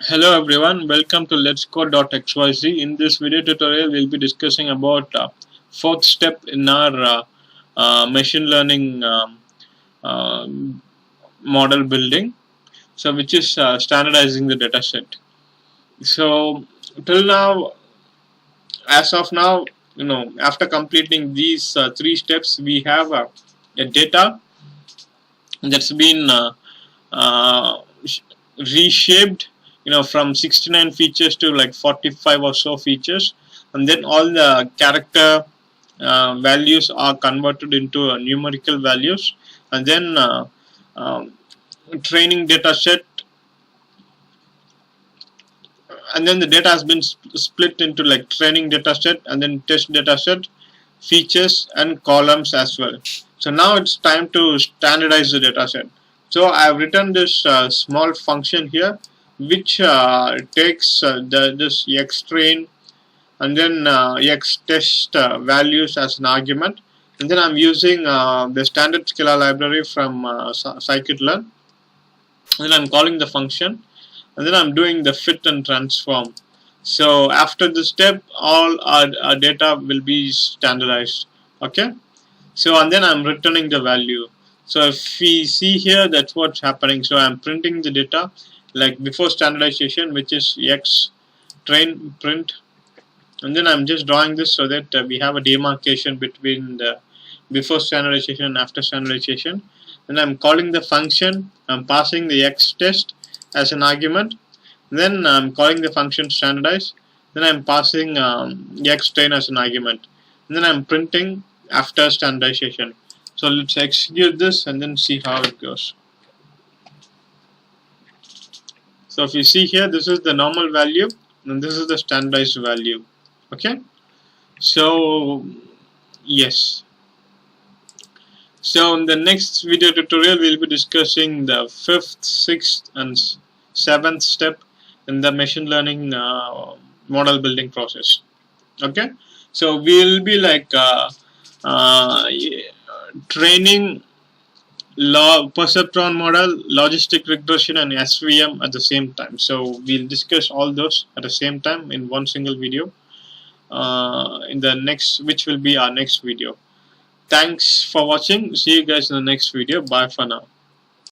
Hello everyone, welcome to Let's Code.xyz. In this video tutorial, we'll be discussing about fourth step in our machine learning uh, model building. So, which is standardizing the dataset. So, till now, as of now, after completing these three steps, we have a data that's been uh, reshaped, from 69 features to like 45 or so features, and then all the character values are converted into numerical values, and then um, training data set, and then the data has been split into like training data set and then test data set, features and columns as well. So now it's time to standardize the data set. So I have written this small function here, which takes this x train and then x test values as an argument, and then I'm using the standard scalar library from scikit-learn, and then I'm calling the function, and then I'm doing the fit and transform. So after this step, all our data will be standardized. Okay. So and then I'm returning the value. So if we see here, that's what's happening. So I'm printing the data like before standardization, which is x train print, and then I'm just drawing this so that we have a demarcation between the before standardization and after standardization. Then I'm calling the function, I'm passing the x test as an argument, then I'm calling the function standardize, then I'm passing x train as an argument, and then I'm printing after standardization. So let's execute this and then see how it goes. So if you see here, this is the normal value and this is the standardized value. Okay. So yes. So in the next video tutorial, we'll be discussing the fifth, sixth, and seventh step in the machine learning model building process. Okay, so we'll be like training perceptron model, logistic regression, and SVM at the same time. So we'll discuss all those at the same time in one single video. In the next, which will be our next video. Thanks for watching. See you guys in the next video. Bye for now.